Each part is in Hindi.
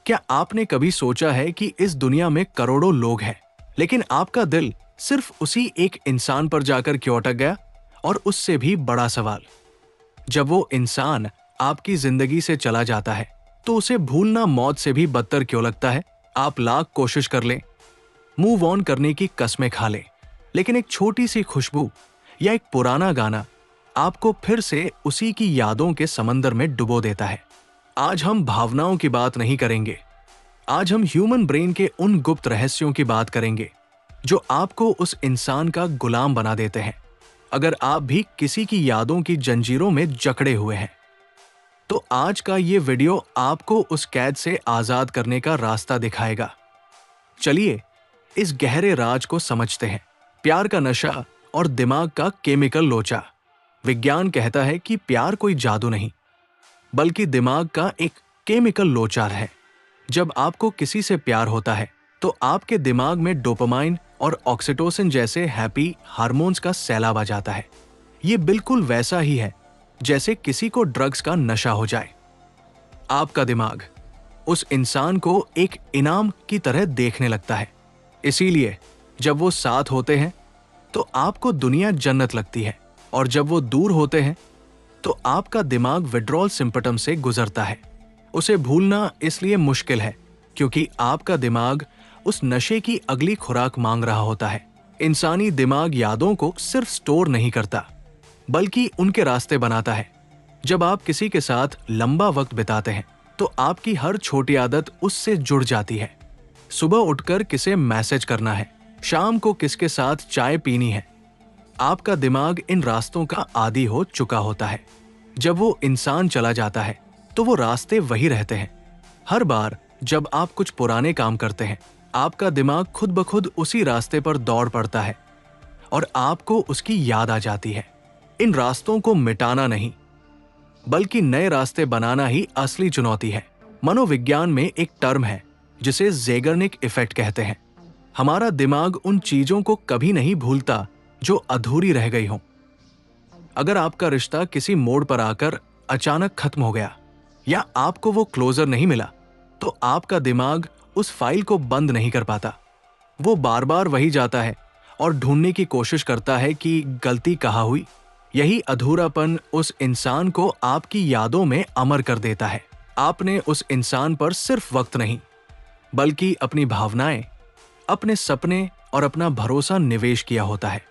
क्या आपने कभी सोचा है कि इस दुनिया में करोड़ों लोग हैं, लेकिन आपका दिल सिर्फ उसी एक इंसान पर जाकर क्यों अटक गया? और उससे भी बड़ा सवाल, जब वो इंसान आपकी जिंदगी से चला जाता है तो उसे भूलना मौत से भी बदतर क्यों लगता है? आप लाख कोशिश कर लें, मूव ऑन करने की कस्में खा लें, लेकिन एक छोटी सी खुशबू या एक पुराना गाना आपको फिर से उसी की यादों के समंदर में डुबो देता है। आज हम भावनाओं की बात नहीं करेंगे, आज हम ह्यूमन ब्रेन के उन गुप्त रहस्यों की बात करेंगे जो आपको उस इंसान का गुलाम बना देते हैं। अगर आप भी किसी की यादों की जंजीरों में जकड़े हुए हैं तो आज का ये वीडियो आपको उस कैद से आजाद करने का रास्ता दिखाएगा। चलिए इस गहरे राज को समझते हैं। प्यार का नशा और दिमाग का केमिकल लोचा। विज्ञान कहता है कि प्यार कोई जादू नहीं, बल्कि दिमाग का एक केमिकल लोचा है। जब आपको किसी से प्यार होता है तो आपके दिमाग में डोपामाइन और ऑक्सीटोसिन जैसे हैप्पी हार्मोन्स का सैलाब आ जाता है। ये बिल्कुल वैसा ही है जैसे किसी को ड्रग्स का नशा हो जाए। आपका दिमाग उस इंसान को एक इनाम की तरह देखने लगता है। इसीलिए जब वो साथ होते हैं तो आपको दुनिया जन्नत लगती है, और जब वो दूर होते हैं तो आपका दिमाग विड्रॉल सिम्पटम से गुजरता है। उसे भूलना इसलिए मुश्किल है क्योंकि आपका दिमाग उस नशे की अगली खुराक मांग रहा होता है। इंसानी दिमाग यादों को सिर्फ स्टोर नहीं करता, बल्कि उनके रास्ते बनाता है। जब आप किसी के साथ लंबा वक्त बिताते हैं तो आपकी हर छोटी आदत उससे जुड़ जाती है। सुबह उठकर किसे मैसेज करना है, शाम को किसके साथ चाय पीनी है, आपका दिमाग इन रास्तों का आदी हो चुका होता है। जब वो इंसान चला जाता है तो वो रास्ते वही रहते हैं। हर बार जब आप कुछ पुराने काम करते हैं, आपका दिमाग खुद ब खुद उसी रास्ते पर दौड़ पड़ता है और आपको उसकी याद आ जाती है। इन रास्तों को मिटाना नहीं, बल्कि नए रास्ते बनाना ही असली चुनौती है। मनोविज्ञान में एक टर्म है जिसे ज़ेगर्निक इफेक्ट कहते हैं। हमारा दिमाग उन चीजों को कभी नहीं भूलता जो अधूरी रह गई हों। अगर आपका रिश्ता किसी मोड़ पर आकर अचानक खत्म हो गया या आपको वो क्लोजर नहीं मिला, तो आपका दिमाग उस फाइल को बंद नहीं कर पाता। वो बार बार वही जाता है और ढूंढने की कोशिश करता है कि गलती कहाँ हुई। यही अधूरापन उस इंसान को आपकी यादों में अमर कर देता है। आपने उस इंसान पर सिर्फ वक्त नहीं, बल्कि अपनी भावनाएं, अपने सपने और अपना भरोसा निवेश किया होता है।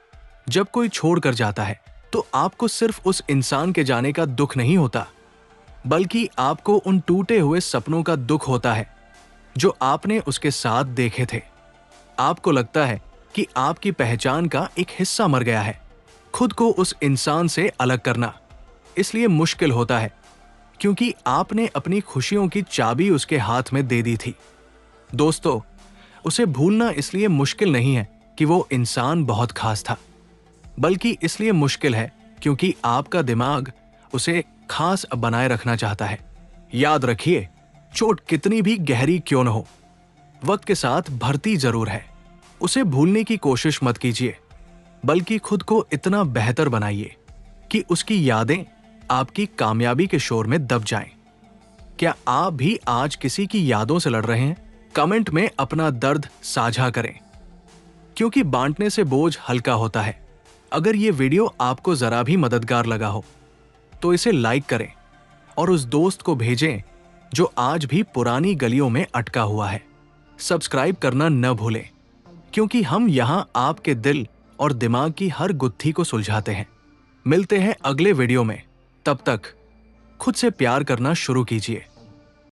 जब कोई छोड़ कर जाता है तो आपको सिर्फ उस इंसान के जाने का दुख नहीं होता, बल्कि आपको उन टूटे हुए सपनों का दुख होता है जो आपने उसके साथ देखे थे। आपको लगता है कि आपकी पहचान का एक हिस्सा मर गया है। खुद को उस इंसान से अलग करना इसलिए मुश्किल होता है क्योंकि आपने अपनी खुशियों की चाबी उसके हाथ में दे दी थी। दोस्तों, उसे भूलना इसलिए मुश्किल नहीं है कि वो इंसान बहुत खास था, बल्कि इसलिए मुश्किल है क्योंकि आपका दिमाग उसे खास बनाए रखना चाहता है। याद रखिए, चोट कितनी भी गहरी क्यों न हो, वक्त के साथ भरती जरूर है। उसे भूलने की कोशिश मत कीजिए, बल्कि खुद को इतना बेहतर बनाइए कि उसकी यादें आपकी कामयाबी के शोर में दब जाएं। क्या आप भी आज किसी की यादों से लड़ रहे हैं? कमेंट में अपना दर्द साझा करें, क्योंकि बांटने से बोझ हल्का होता है। अगर ये वीडियो आपको जरा भी मददगार लगा हो तो इसे लाइक करें और उस दोस्त को भेजें जो आज भी पुरानी गलियों में अटका हुआ है। सब्सक्राइब करना न भूलें, क्योंकि हम यहाँ आपके दिल और दिमाग की हर गुत्थी को सुलझाते हैं। मिलते हैं अगले वीडियो में। तब तक खुद से प्यार करना शुरू कीजिए।